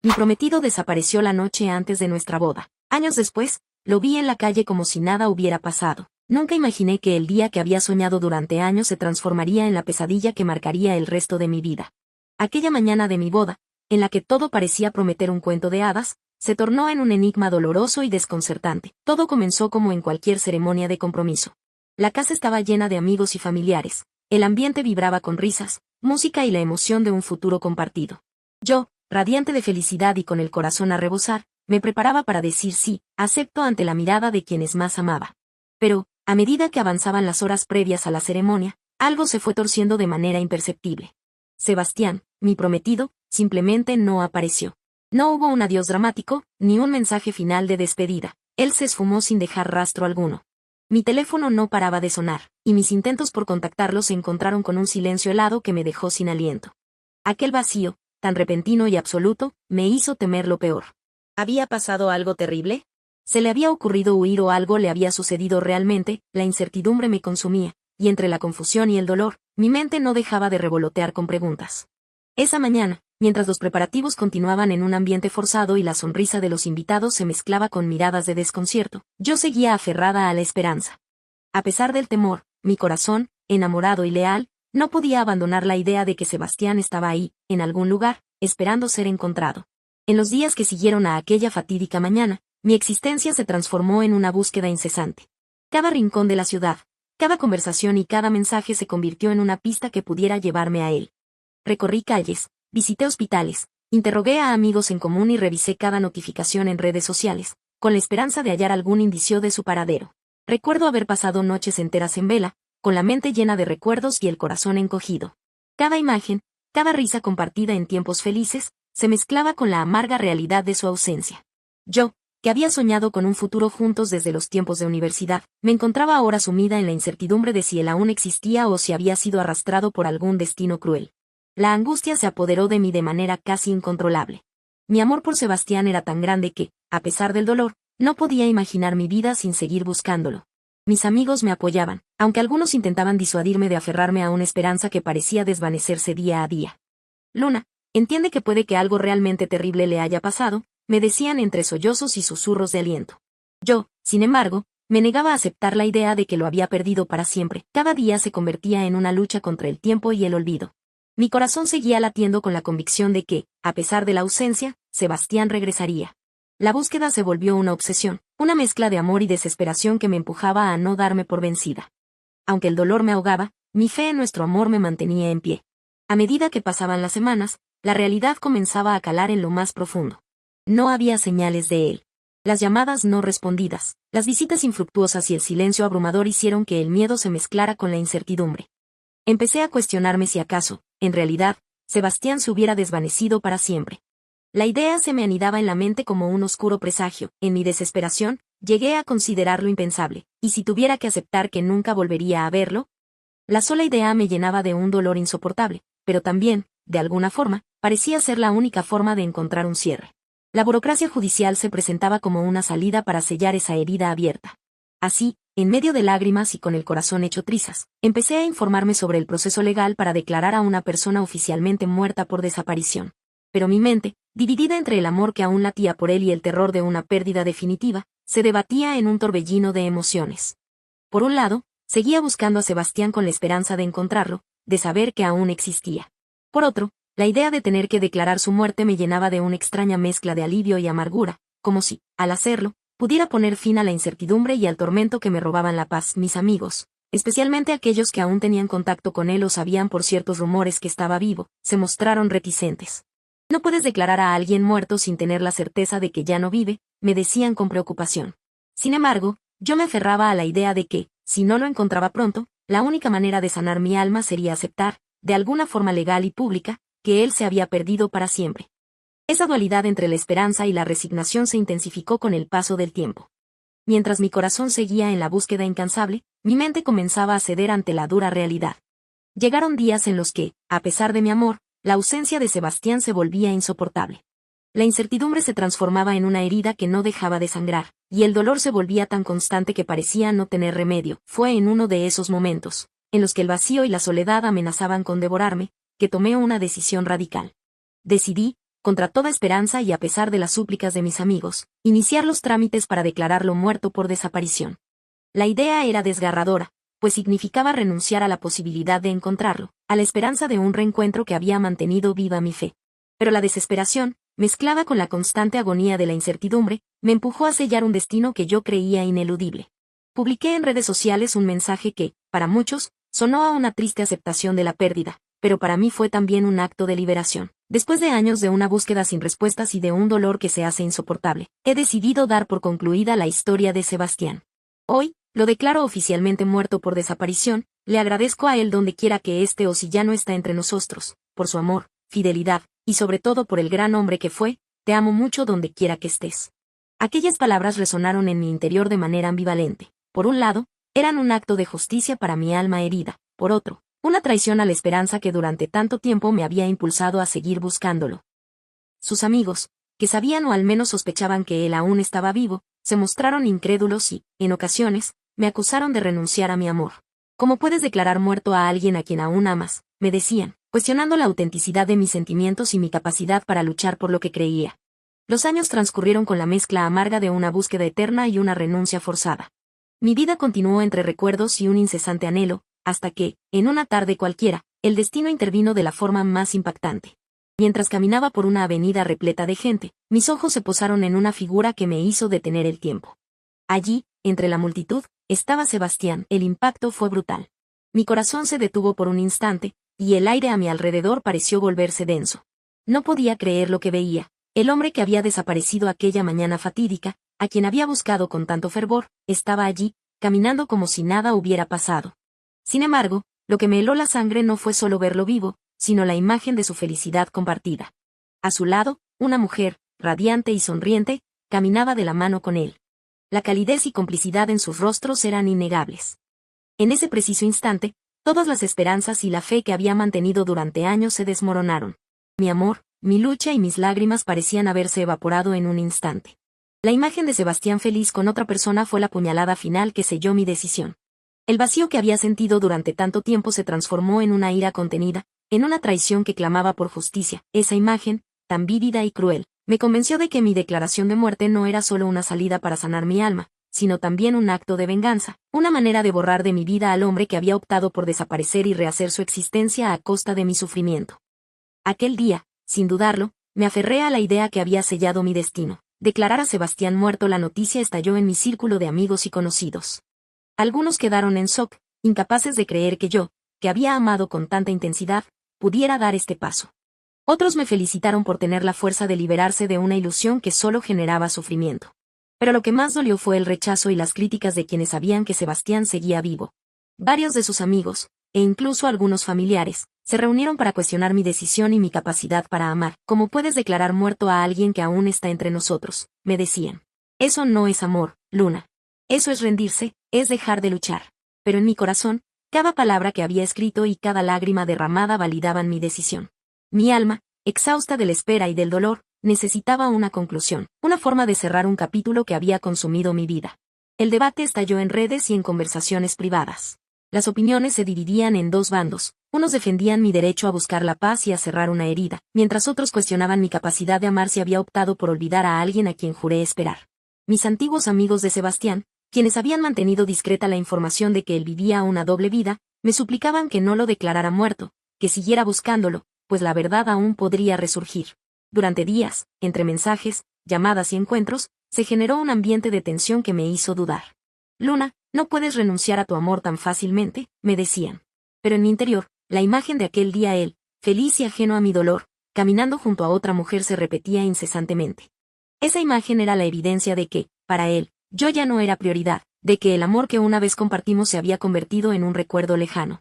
Mi prometido desapareció la noche antes de nuestra boda. Años después, lo vi en la calle como si nada hubiera pasado. Nunca imaginé que el día que había soñado durante años se transformaría en la pesadilla que marcaría el resto de mi vida. Aquella mañana de mi boda, en la que todo parecía prometer un cuento de hadas, se tornó en un enigma doloroso y desconcertante. Todo comenzó como en cualquier ceremonia de compromiso. La casa estaba llena de amigos y familiares. El ambiente vibraba con risas, música y la emoción de un futuro compartido. Yo, radiante de felicidad y con el corazón a rebosar, me preparaba para decir sí, acepto ante la mirada de quienes más amaba. Pero, a medida que avanzaban las horas previas a la ceremonia, algo se fue torciendo de manera imperceptible. Sebastián, mi prometido, simplemente no apareció. No hubo un adiós dramático, ni un mensaje final de despedida. Él se esfumó sin dejar rastro alguno. Mi teléfono no paraba de sonar, y mis intentos por contactarlo se encontraron con un silencio helado que me dejó sin aliento. Aquel vacío, tan repentino y absoluto, me hizo temer lo peor. ¿Había pasado algo terrible? ¿Se le había ocurrido huir o algo le había sucedido realmente? La incertidumbre me consumía, y entre la confusión y el dolor, mi mente no dejaba de revolotear con preguntas. Esa mañana, mientras los preparativos continuaban en un ambiente forzado y la sonrisa de los invitados se mezclaba con miradas de desconcierto, yo seguía aferrada a la esperanza. A pesar del temor, mi corazón, enamorado y leal, no podía abandonar la idea de que Sebastián estaba ahí, en algún lugar, esperando ser encontrado. En los días que siguieron a aquella fatídica mañana, mi existencia se transformó en una búsqueda incesante. Cada rincón de la ciudad, cada conversación y cada mensaje se convirtió en una pista que pudiera llevarme a él. Recorrí calles, visité hospitales, interrogué a amigos en común y revisé cada notificación en redes sociales, con la esperanza de hallar algún indicio de su paradero. Recuerdo haber pasado noches enteras en vela, con la mente llena de recuerdos y el corazón encogido. Cada imagen, cada risa compartida en tiempos felices, se mezclaba con la amarga realidad de su ausencia. Yo, que había soñado con un futuro juntos desde los tiempos de universidad, me encontraba ahora sumida en la incertidumbre de si él aún existía o si había sido arrastrado por algún destino cruel. La angustia se apoderó de mí de manera casi incontrolable. Mi amor por Sebastián era tan grande que, a pesar del dolor, no podía imaginar mi vida sin seguir buscándolo. Mis amigos me apoyaban, aunque algunos intentaban disuadirme de aferrarme a una esperanza que parecía desvanecerse día a día. Luna, entiende que puede que algo realmente terrible le haya pasado, me decían entre sollozos y susurros de aliento. Yo, sin embargo, me negaba a aceptar la idea de que lo había perdido para siempre. Cada día se convertía en una lucha contra el tiempo y el olvido. Mi corazón seguía latiendo con la convicción de que, a pesar de la ausencia, Sebastián regresaría. La búsqueda se volvió una obsesión, una mezcla de amor y desesperación que me empujaba a no darme por vencida. Aunque el dolor me ahogaba, mi fe en nuestro amor me mantenía en pie. A medida que pasaban las semanas, la realidad comenzaba a calar en lo más profundo. No había señales de él. Las llamadas no respondidas, las visitas infructuosas y el silencio abrumador hicieron que el miedo se mezclara con la incertidumbre. Empecé a cuestionarme si acaso, en realidad, Sebastián se hubiera desvanecido para siempre. La idea se me anidaba en la mente como un oscuro presagio. En mi desesperación, llegué a considerarlo impensable, y si tuviera que aceptar que nunca volvería a verlo, la sola idea me llenaba de un dolor insoportable, pero también, de alguna forma, parecía ser la única forma de encontrar un cierre. La burocracia judicial se presentaba como una salida para sellar esa herida abierta. Así, en medio de lágrimas y con el corazón hecho trizas, empecé a informarme sobre el proceso legal para declarar a una persona oficialmente muerta por desaparición. Pero mi mente, dividida entre el amor que aún latía por él y el terror de una pérdida definitiva, se debatía en un torbellino de emociones. Por un lado, seguía buscando a Sebastián con la esperanza de encontrarlo, de saber que aún existía. Por otro, la idea de tener que declarar su muerte me llenaba de una extraña mezcla de alivio y amargura, como si, al hacerlo, pudiera poner fin a la incertidumbre y al tormento que me robaban la paz. Mis amigos, especialmente aquellos que aún tenían contacto con él o sabían por ciertos rumores que estaba vivo, se mostraron reticentes. No puedes declarar a alguien muerto sin tener la certeza de que ya no vive, me decían con preocupación. Sin embargo, yo me aferraba a la idea de que, si no lo encontraba pronto, la única manera de sanar mi alma sería aceptar, de alguna forma legal y pública, que él se había perdido para siempre. Esa dualidad entre la esperanza y la resignación se intensificó con el paso del tiempo. Mientras mi corazón seguía en la búsqueda incansable, mi mente comenzaba a ceder ante la dura realidad. Llegaron días en los que, a pesar de mi amor, la ausencia de Sebastián se volvía insoportable. La incertidumbre se transformaba en una herida que no dejaba de sangrar, y el dolor se volvía tan constante que parecía no tener remedio. Fue en uno de esos momentos, en los que el vacío y la soledad amenazaban con devorarme, que tomé una decisión radical. Decidí, contra toda esperanza y a pesar de las súplicas de mis amigos, iniciar los trámites para declararlo muerto por desaparición. La idea era desgarradora, pues significaba renunciar a la posibilidad de encontrarlo, a la esperanza de un reencuentro que había mantenido viva mi fe. Pero la desesperación, mezclada con la constante agonía de la incertidumbre, me empujó a sellar un destino que yo creía ineludible. Publiqué en redes sociales un mensaje que, para muchos, sonó a una triste aceptación de la pérdida, pero para mí fue también un acto de liberación. Después de años de una búsqueda sin respuestas y de un dolor que se hace insoportable, he decidido dar por concluida la historia de Sebastián. Hoy, lo declaro oficialmente muerto por desaparición, le agradezco a él donde quiera que esté o si ya no está entre nosotros, por su amor, fidelidad, y sobre todo por el gran hombre que fue, te amo mucho donde quiera que estés. Aquellas palabras resonaron en mi interior de manera ambivalente. Por un lado, eran un acto de justicia para mi alma herida, por otro, una traición a la esperanza que durante tanto tiempo me había impulsado a seguir buscándolo. Sus amigos, que sabían o al menos sospechaban que él aún estaba vivo, se mostraron incrédulos y, en ocasiones, me acusaron de renunciar a mi amor. ¿Cómo puedes declarar muerto a alguien a quien aún amas?, me decían, cuestionando la autenticidad de mis sentimientos y mi capacidad para luchar por lo que creía. Los años transcurrieron con la mezcla amarga de una búsqueda eterna y una renuncia forzada. Mi vida continuó entre recuerdos y un incesante anhelo, hasta que, en una tarde cualquiera, el destino intervino de la forma más impactante. Mientras caminaba por una avenida repleta de gente, mis ojos se posaron en una figura que me hizo detener el tiempo. Allí, entre la multitud, estaba Sebastián. El impacto fue brutal. Mi corazón se detuvo por un instante, y el aire a mi alrededor pareció volverse denso. No podía creer lo que veía. El hombre que había desaparecido aquella mañana fatídica, a quien había buscado con tanto fervor, estaba allí, caminando como si nada hubiera pasado. Sin embargo, lo que me heló la sangre no fue solo verlo vivo, sino la imagen de su felicidad compartida. A su lado, una mujer, radiante y sonriente, caminaba de la mano con él. La calidez y complicidad en sus rostros eran innegables. En ese preciso instante, todas las esperanzas y la fe que había mantenido durante años se desmoronaron. Mi amor, mi lucha y mis lágrimas parecían haberse evaporado en un instante. La imagen de Sebastián feliz con otra persona fue la puñalada final que selló mi decisión. El vacío que había sentido durante tanto tiempo se transformó en una ira contenida, en una traición que clamaba por justicia. Esa imagen, tan vívida y cruel, me convenció de que mi declaración de muerte no era solo una salida para sanar mi alma, sino también un acto de venganza, una manera de borrar de mi vida al hombre que había optado por desaparecer y rehacer su existencia a costa de mi sufrimiento. Aquel día, sin dudarlo, me aferré a la idea que había sellado mi destino. Declarar a Sebastián muerto. La noticia estalló en mi círculo de amigos y conocidos. Algunos quedaron en shock, incapaces de creer que yo, que había amado con tanta intensidad, pudiera dar este paso. Otros me felicitaron por tener la fuerza de liberarse de una ilusión que solo generaba sufrimiento. Pero lo que más dolió fue el rechazo y las críticas de quienes sabían que Sebastián seguía vivo. Varios de sus amigos, e incluso algunos familiares, se reunieron para cuestionar mi decisión y mi capacidad para amar. ¿Cómo puedes declarar muerto a alguien que aún está entre nosotros?, me decían. Eso no es amor, Luna. Eso es rendirse, es dejar de luchar. Pero en mi corazón, cada palabra que había escrito y cada lágrima derramada validaban mi decisión. Mi alma, exhausta de la espera y del dolor, necesitaba una conclusión, una forma de cerrar un capítulo que había consumido mi vida. El debate estalló en redes y en conversaciones privadas. Las opiniones se dividían en dos bandos. Unos defendían mi derecho a buscar la paz y a cerrar una herida, mientras otros cuestionaban mi capacidad de amar si había optado por olvidar a alguien a quien juré esperar. Mis antiguos amigos de Sebastián, quienes habían mantenido discreta la información de que él vivía una doble vida, me suplicaban que no lo declarara muerto, que siguiera buscándolo, pues la verdad aún podría resurgir. Durante días, entre mensajes, llamadas y encuentros, se generó un ambiente de tensión que me hizo dudar. Luna, no puedes renunciar a tu amor tan fácilmente, me decían. Pero en mi interior, la imagen de aquel día él, feliz y ajeno a mi dolor, caminando junto a otra mujer se repetía incesantemente. Esa imagen era la evidencia de que, para él, yo ya no era prioridad, de que el amor que una vez compartimos se había convertido en un recuerdo lejano.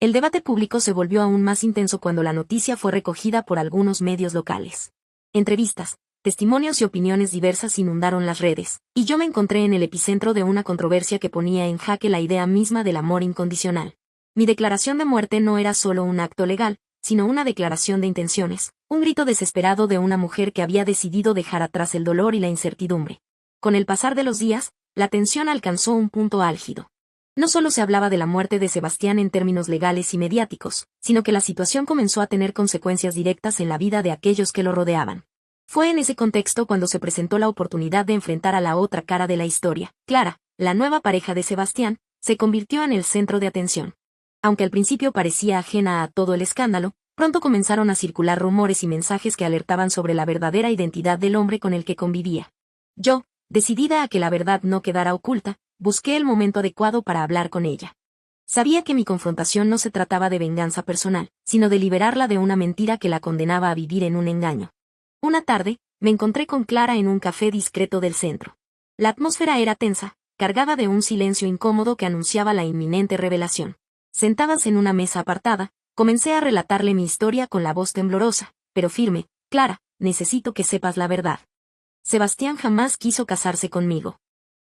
El debate público se volvió aún más intenso cuando la noticia fue recogida por algunos medios locales. Entrevistas, testimonios y opiniones diversas inundaron las redes, y yo me encontré en el epicentro de una controversia que ponía en jaque la idea misma del amor incondicional. Mi declaración de muerte no era solo un acto legal, sino una declaración de intenciones, un grito desesperado de una mujer que había decidido dejar atrás el dolor y la incertidumbre. Con el pasar de los días, la tensión alcanzó un punto álgido. No solo se hablaba de la muerte de Sebastián en términos legales y mediáticos, sino que la situación comenzó a tener consecuencias directas en la vida de aquellos que lo rodeaban. Fue en ese contexto cuando se presentó la oportunidad de enfrentar a la otra cara de la historia. Clara, la nueva pareja de Sebastián, se convirtió en el centro de atención. Aunque al principio parecía ajena a todo el escándalo, pronto comenzaron a circular rumores y mensajes que alertaban sobre la verdadera identidad del hombre con el que convivía. Yo, decidida a que la verdad no quedara oculta, busqué el momento adecuado para hablar con ella. Sabía que mi confrontación no se trataba de venganza personal, sino de liberarla de una mentira que la condenaba a vivir en un engaño. Una tarde, me encontré con Clara en un café discreto del centro. La atmósfera era tensa, cargada de un silencio incómodo que anunciaba la inminente revelación. Sentadas en una mesa apartada, comencé a relatarle mi historia con la voz temblorosa, pero firme. Clara, necesito que sepas la verdad. Sebastián jamás quiso casarse conmigo.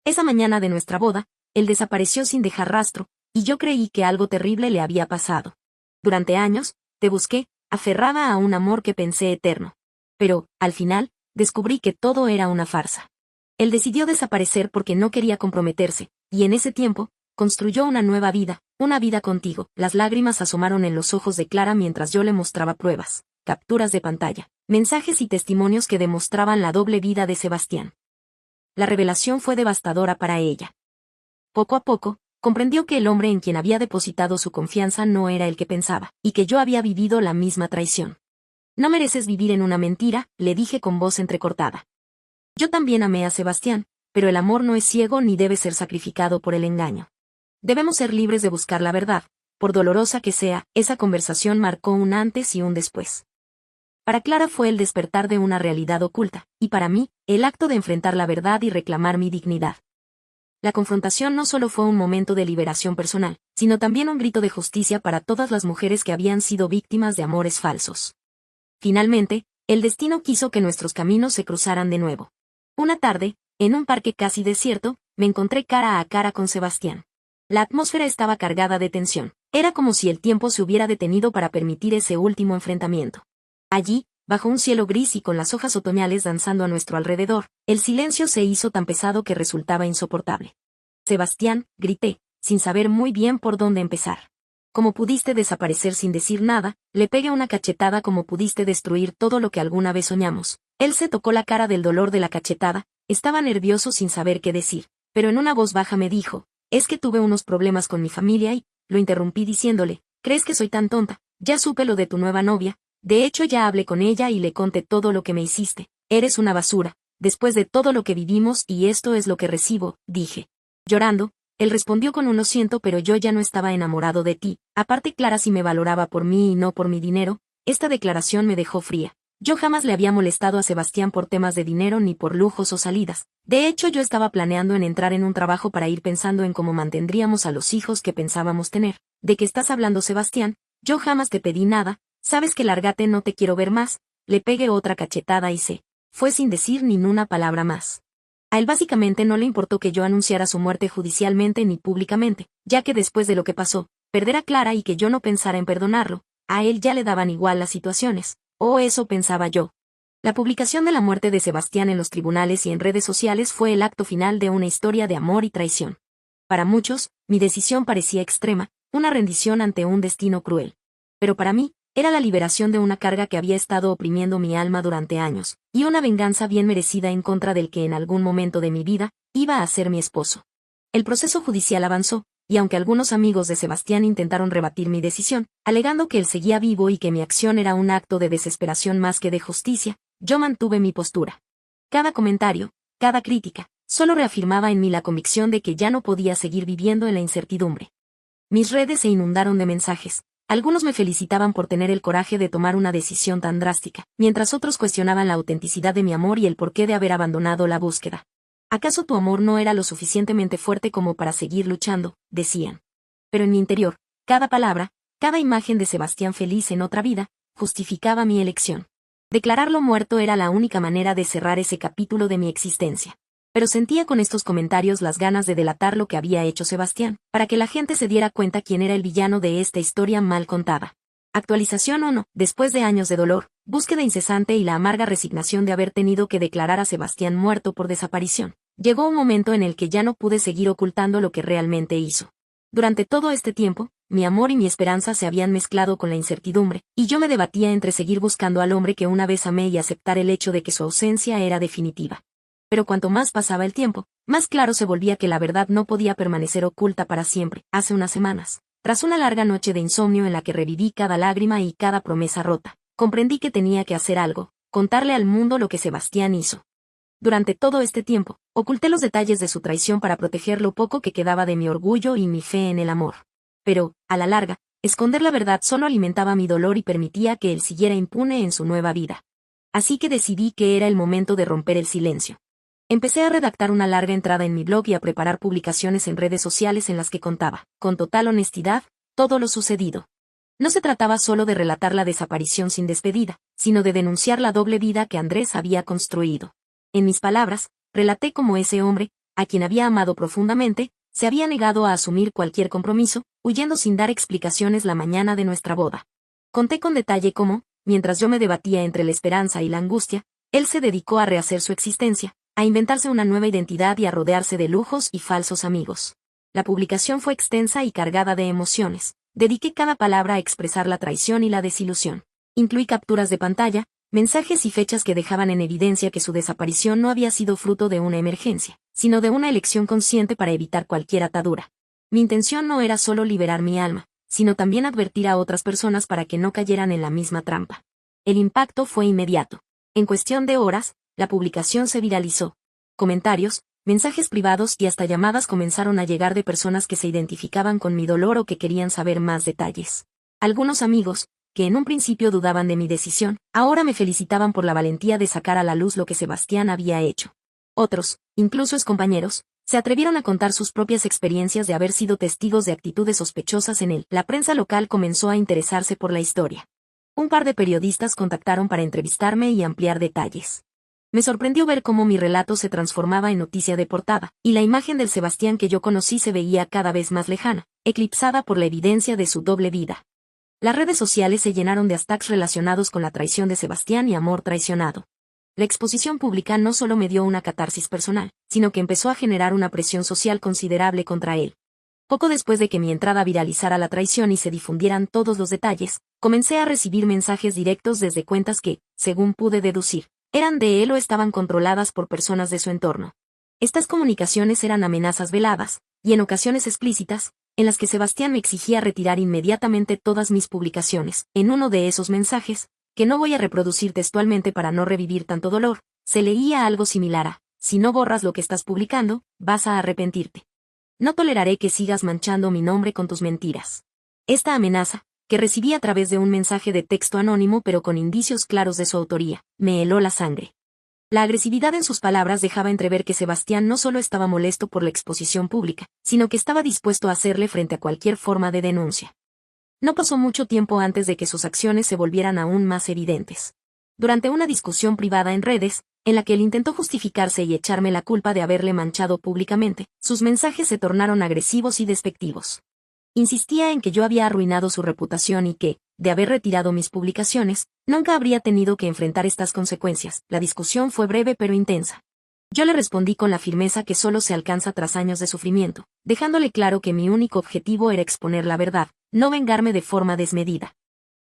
Esa mañana de nuestra boda, él desapareció sin dejar rastro, y yo creí que algo terrible le había pasado. Durante años, te busqué, aferrada a un amor que pensé eterno. Pero, al final, descubrí que todo era una farsa. Él decidió desaparecer porque no quería comprometerse, y en ese tiempo, construyó una nueva vida, una vida contigo. Las lágrimas asomaron en los ojos de Clara mientras yo le mostraba pruebas, capturas de pantalla, mensajes y testimonios que demostraban la doble vida de Sebastián. La revelación fue devastadora para ella. Poco a poco, comprendió que el hombre en quien había depositado su confianza no era el que pensaba, y que yo había vivido la misma traición. No mereces vivir en una mentira, le dije con voz entrecortada. Yo también amé a Sebastián, pero el amor no es ciego ni debe ser sacrificado por el engaño. Debemos ser libres de buscar la verdad, por dolorosa que sea. Esa conversación marcó un antes y un después. Para Clara fue el despertar de una realidad oculta, y para mí, el acto de enfrentar la verdad y reclamar mi dignidad. La confrontación no solo fue un momento de liberación personal, sino también un grito de justicia para todas las mujeres que habían sido víctimas de amores falsos. Finalmente, el destino quiso que nuestros caminos se cruzaran de nuevo. Una tarde, en un parque casi desierto, me encontré cara a cara con Sebastián. La atmósfera estaba cargada de tensión. Era como si el tiempo se hubiera detenido para permitir ese último enfrentamiento. Allí, bajo un cielo gris y con las hojas otoñales danzando a nuestro alrededor, el silencio se hizo tan pesado que resultaba insoportable. Sebastián, grité, sin saber muy bien por dónde empezar. Como pudiste desaparecer sin decir nada, le pegué una cachetada. Como pudiste destruir todo lo que alguna vez soñamos. Él se tocó la cara del dolor de la cachetada, estaba nervioso sin saber qué decir, pero en una voz baja me dijo, es que tuve unos problemas con mi familia y, lo interrumpí diciéndole, ¿crees que soy tan tonta? Ya supe lo de tu nueva novia. De hecho ya hablé con ella y le conté todo lo que me hiciste. Eres una basura, después de todo lo que vivimos y esto es lo que recibo, dije. Llorando, él respondió con un lo siento pero yo ya no estaba enamorado de ti. Aparte Clara sí me valoraba por mí y no por mi dinero. Esta declaración me dejó fría. Yo jamás le había molestado a Sebastián por temas de dinero ni por lujos o salidas. De hecho yo estaba planeando en entrar en un trabajo para ir pensando en cómo mantendríamos a los hijos que pensábamos tener. ¿De qué estás hablando, Sebastián? Yo jamás te pedí nada. Sabes que lárgate, no te quiero ver más. Le pegué otra cachetada y se fue sin decir ni una palabra más. A él básicamente no le importó que yo anunciara su muerte judicialmente ni públicamente, ya que después de lo que pasó, perder a Clara y que yo no pensara en perdonarlo, a él ya le daban igual las situaciones, o eso pensaba yo. La publicación de la muerte de Sebastián en los tribunales y en redes sociales fue el acto final de una historia de amor y traición. Para muchos, mi decisión parecía extrema, una rendición ante un destino cruel. Pero para mí, era la liberación de una carga que había estado oprimiendo mi alma durante años, y una venganza bien merecida en contra del que en algún momento de mi vida iba a ser mi esposo. El proceso judicial avanzó, y aunque algunos amigos de Sebastián intentaron rebatir mi decisión, alegando que él seguía vivo y que mi acción era un acto de desesperación más que de justicia, yo mantuve mi postura. Cada comentario, cada crítica, solo reafirmaba en mí la convicción de que ya no podía seguir viviendo en la incertidumbre. Mis redes se inundaron de mensajes. Algunos me felicitaban por tener el coraje de tomar una decisión tan drástica, mientras otros cuestionaban la autenticidad de mi amor y el porqué de haber abandonado la búsqueda. ¿Acaso tu amor no era lo suficientemente fuerte como para seguir luchando?, decían. Pero en mi interior, cada palabra, cada imagen de Sebastián feliz en otra vida, justificaba mi elección. Declararlo muerto era la única manera de cerrar ese capítulo de mi existencia. Pero sentía con estos comentarios las ganas de delatar lo que había hecho Sebastián, para que la gente se diera cuenta quién era el villano de esta historia mal contada. Actualización 1. Después de años de dolor, búsqueda incesante y la amarga resignación de haber tenido que declarar a Sebastián muerto por desaparición, llegó un momento en el que ya no pude seguir ocultando lo que realmente hizo. Durante todo este tiempo, mi amor y mi esperanza se habían mezclado con la incertidumbre, y yo me debatía entre seguir buscando al hombre que una vez amé y aceptar el hecho de que su ausencia era definitiva. Pero cuanto más pasaba el tiempo, más claro se volvía que la verdad no podía permanecer oculta para siempre. Hace unas semanas, tras una larga noche de insomnio en la que reviví cada lágrima y cada promesa rota, comprendí que tenía que hacer algo, contarle al mundo lo que Sebastián hizo. Durante todo este tiempo, oculté los detalles de su traición para proteger lo poco que quedaba de mi orgullo y mi fe en el amor. Pero, a la larga, esconder la verdad solo alimentaba mi dolor y permitía que él siguiera impune en su nueva vida. Así que decidí que era el momento de romper el silencio. Empecé a redactar una larga entrada en mi blog y a preparar publicaciones en redes sociales en las que contaba, con total honestidad, todo lo sucedido. No se trataba solo de relatar la desaparición sin despedida, sino de denunciar la doble vida que Andrés había construido. En mis palabras, relaté cómo ese hombre, a quien había amado profundamente, se había negado a asumir cualquier compromiso, huyendo sin dar explicaciones la mañana de nuestra boda. Conté con detalle cómo, mientras yo me debatía entre la esperanza y la angustia, él se dedicó a rehacer su existencia, a inventarse una nueva identidad y a rodearse de lujos y falsos amigos. La publicación fue extensa y cargada de emociones. Dediqué cada palabra a expresar la traición y la desilusión. Incluí capturas de pantalla, mensajes y fechas que dejaban en evidencia que su desaparición no había sido fruto de una emergencia, sino de una elección consciente para evitar cualquier atadura. Mi intención no era solo liberar mi alma, sino también advertir a otras personas para que no cayeran en la misma trampa. El impacto fue inmediato. En cuestión de horas, la publicación se viralizó. Comentarios, mensajes privados y hasta llamadas comenzaron a llegar de personas que se identificaban con mi dolor o que querían saber más detalles. Algunos amigos, que en un principio dudaban de mi decisión, ahora me felicitaban por la valentía de sacar a la luz lo que Sebastián había hecho. Otros, incluso excompañeros, se atrevieron a contar sus propias experiencias de haber sido testigos de actitudes sospechosas en él. La prensa local comenzó a interesarse por la historia. Un par de periodistas contactaron para entrevistarme y ampliar detalles. Me sorprendió ver cómo mi relato se transformaba en noticia de portada, y la imagen del Sebastián que yo conocí se veía cada vez más lejana, eclipsada por la evidencia de su doble vida. Las redes sociales se llenaron de hashtags relacionados con la traición de Sebastián y amor traicionado. La exposición pública no solo me dio una catarsis personal, sino que empezó a generar una presión social considerable contra él. Poco después de que mi entrada viralizara la traición y se difundieran todos los detalles, comencé a recibir mensajes directos desde cuentas que, según pude deducir, eran de él o estaban controladas por personas de su entorno. Estas comunicaciones eran amenazas veladas, y en ocasiones explícitas, en las que Sebastián me exigía retirar inmediatamente todas mis publicaciones. En uno de esos mensajes, que no voy a reproducir textualmente para no revivir tanto dolor, se leía algo similar a: si no borras lo que estás publicando, vas a arrepentirte. No toleraré que sigas manchando mi nombre con tus mentiras. Esta amenaza, que recibí a través de un mensaje de texto anónimo pero con indicios claros de su autoría, me heló la sangre. La agresividad en sus palabras dejaba entrever que Sebastián no solo estaba molesto por la exposición pública, sino que estaba dispuesto a hacerle frente a cualquier forma de denuncia. No pasó mucho tiempo antes de que sus acciones se volvieran aún más evidentes. Durante una discusión privada en redes, en la que él intentó justificarse y echarme la culpa de haberle manchado públicamente, sus mensajes se tornaron agresivos y despectivos. Insistía en que yo había arruinado su reputación y que, de haber retirado mis publicaciones, nunca habría tenido que enfrentar estas consecuencias. La discusión fue breve pero intensa. Yo le respondí con la firmeza que solo se alcanza tras años de sufrimiento, dejándole claro que mi único objetivo era exponer la verdad, no vengarme de forma desmedida.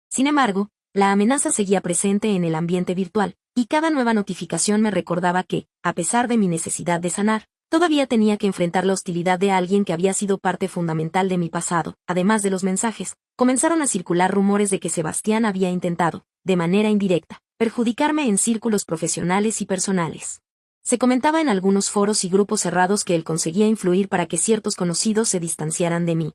Sin embargo, la amenaza seguía presente en el ambiente virtual, y cada nueva notificación me recordaba que, a pesar de mi necesidad de sanar, todavía tenía que enfrentar la hostilidad de alguien que había sido parte fundamental de mi pasado. Además de los mensajes, comenzaron a circular rumores de que Sebastián había intentado, de manera indirecta, perjudicarme en círculos profesionales y personales. Se comentaba en algunos foros y grupos cerrados que él conseguía influir para que ciertos conocidos se distanciaran de mí.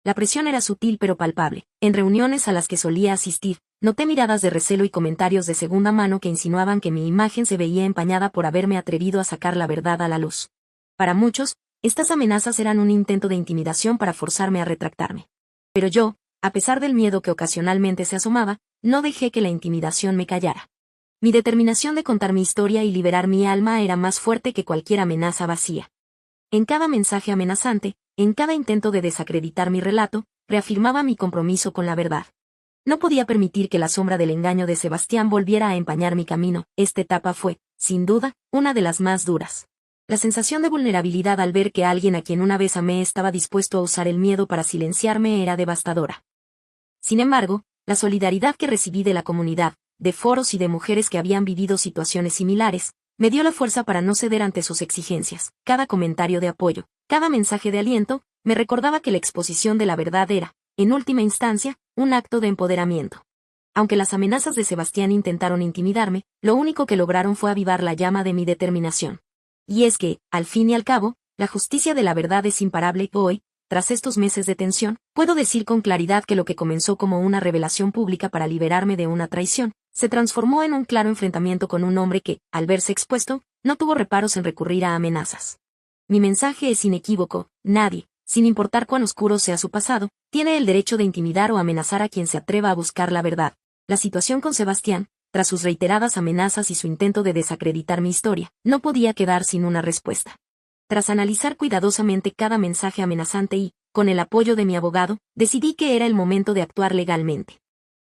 La presión era sutil pero palpable. En reuniones a las que solía asistir, noté miradas de recelo y comentarios de segunda mano que insinuaban que mi imagen se veía empañada por haberme atrevido a sacar la verdad a la luz. Para muchos, estas amenazas eran un intento de intimidación para forzarme a retractarme. Pero yo, a pesar del miedo que ocasionalmente se asomaba, no dejé que la intimidación me callara. Mi determinación de contar mi historia y liberar mi alma era más fuerte que cualquier amenaza vacía. En cada mensaje amenazante, en cada intento de desacreditar mi relato, reafirmaba mi compromiso con la verdad. No podía permitir que la sombra del engaño de Sebastián volviera a empañar mi camino. Esta etapa fue, sin duda, una de las más duras. La sensación de vulnerabilidad al ver que alguien a quien una vez amé estaba dispuesto a usar el miedo para silenciarme era devastadora. Sin embargo, la solidaridad que recibí de la comunidad, de foros y de mujeres que habían vivido situaciones similares, me dio la fuerza para no ceder ante sus exigencias. Cada comentario de apoyo, cada mensaje de aliento, me recordaba que la exposición de la verdad era, en última instancia, un acto de empoderamiento. Aunque las amenazas de Sebastián intentaron intimidarme, lo único que lograron fue avivar la llama de mi determinación. Y es que, al fin y al cabo, la justicia de la verdad es imparable. Hoy, tras estos meses de tensión, puedo decir con claridad que lo que comenzó como una revelación pública para liberarme de una traición, se transformó en un claro enfrentamiento con un hombre que, al verse expuesto, no tuvo reparos en recurrir a amenazas. Mi mensaje es inequívoco: nadie, sin importar cuán oscuro sea su pasado, tiene el derecho de intimidar o amenazar a quien se atreva a buscar la verdad. La situación con Sebastián, tras sus reiteradas amenazas y su intento de desacreditar mi historia, no podía quedar sin una respuesta. Tras analizar cuidadosamente cada mensaje amenazante y, con el apoyo de mi abogado, decidí que era el momento de actuar legalmente.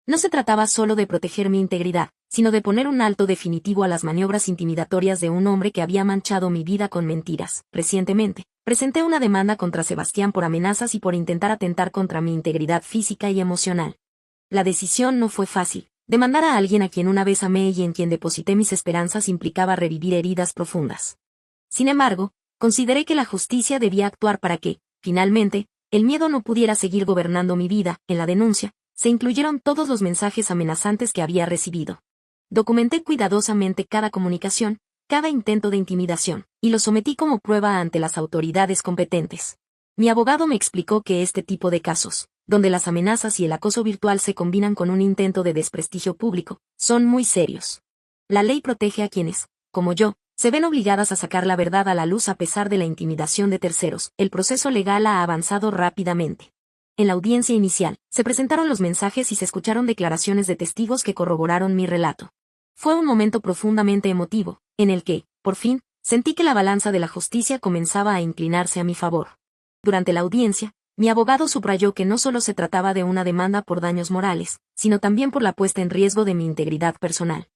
No se trataba solo de proteger mi integridad, sino de poner un alto definitivo a las maniobras intimidatorias de un hombre que había manchado mi vida con mentiras. Recientemente, presenté una demanda contra Sebastián por amenazas y por intentar atentar contra mi integridad física y emocional. La decisión no fue fácil. Demandar a alguien a quien una vez amé y en quien deposité mis esperanzas implicaba revivir heridas profundas. Sin embargo, consideré que la justicia debía actuar para que, finalmente, el miedo no pudiera seguir gobernando mi vida. En la denuncia, se incluyeron todos los mensajes amenazantes que había recibido. Documenté cuidadosamente cada comunicación, cada intento de intimidación, y lo sometí como prueba ante las autoridades competentes. Mi abogado me explicó que este tipo de casos, donde las amenazas y el acoso virtual se combinan con un intento de desprestigio público, son muy serios. La ley protege a quienes, como yo, se ven obligadas a sacar la verdad a la luz a pesar de la intimidación de terceros. El proceso legal ha avanzado rápidamente. En la audiencia inicial, se presentaron los mensajes y se escucharon declaraciones de testigos que corroboraron mi relato. Fue un momento profundamente emotivo, en el que, por fin, sentí que la balanza de la justicia comenzaba a inclinarse a mi favor. Durante la audiencia, mi abogado subrayó que no solo se trataba de una demanda por daños morales, sino también por la puesta en riesgo de mi integridad personal.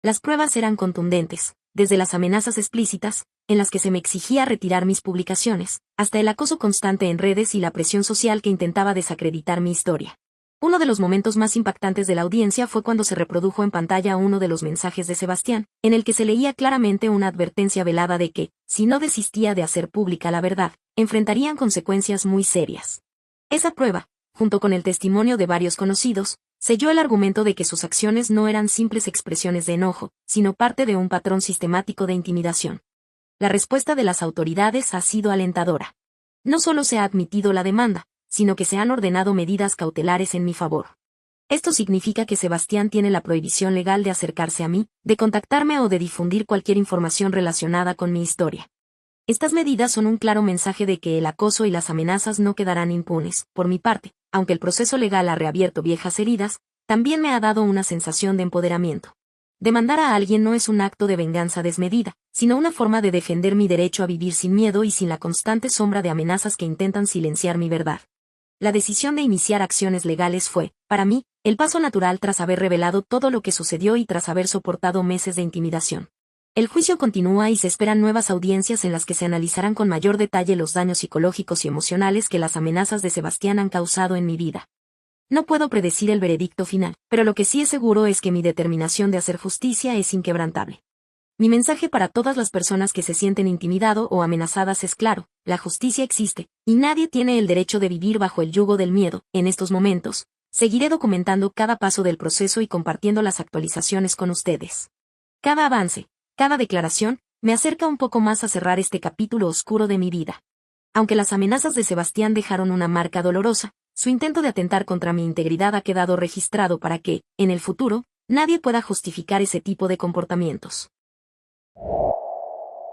Las pruebas eran contundentes, desde las amenazas explícitas, en las que se me exigía retirar mis publicaciones, hasta el acoso constante en redes y la presión social que intentaba desacreditar mi historia. Uno de los momentos más impactantes de la audiencia fue cuando se reprodujo en pantalla uno de los mensajes de Sebastián, en el que se leía claramente una advertencia velada de que, si no desistía de hacer pública la verdad, enfrentarían consecuencias muy serias. Esa prueba, junto con el testimonio de varios conocidos, selló el argumento de que sus acciones no eran simples expresiones de enojo, sino parte de un patrón sistemático de intimidación. La respuesta de las autoridades ha sido alentadora. No solo se ha admitido la demanda, sino que se han ordenado medidas cautelares en mi favor. Esto significa que Sebastián tiene la prohibición legal de acercarse a mí, de contactarme o de difundir cualquier información relacionada con mi historia. Estas medidas son un claro mensaje de que el acoso y las amenazas no quedarán impunes. Por mi parte, aunque el proceso legal ha reabierto viejas heridas, también me ha dado una sensación de empoderamiento. Demandar a alguien no es un acto de venganza desmedida, sino una forma de defender mi derecho a vivir sin miedo y sin la constante sombra de amenazas que intentan silenciar mi verdad. La decisión de iniciar acciones legales fue, para mí, el paso natural tras haber revelado todo lo que sucedió y tras haber soportado meses de intimidación. El juicio continúa y se esperan nuevas audiencias en las que se analizarán con mayor detalle los daños psicológicos y emocionales que las amenazas de Sebastián han causado en mi vida. No puedo predecir el veredicto final, pero lo que sí es seguro es que mi determinación de hacer justicia es inquebrantable. Mi mensaje para todas las personas que se sienten intimidado o amenazadas es claro: la justicia existe, y nadie tiene el derecho de vivir bajo el yugo del miedo. En estos momentos, seguiré documentando cada paso del proceso y compartiendo las actualizaciones con ustedes. Cada avance, cada declaración, me acerca un poco más a cerrar este capítulo oscuro de mi vida. Aunque las amenazas de Sebastián dejaron una marca dolorosa, su intento de atentar contra mi integridad ha quedado registrado para que, en el futuro, nadie pueda justificar ese tipo de comportamientos.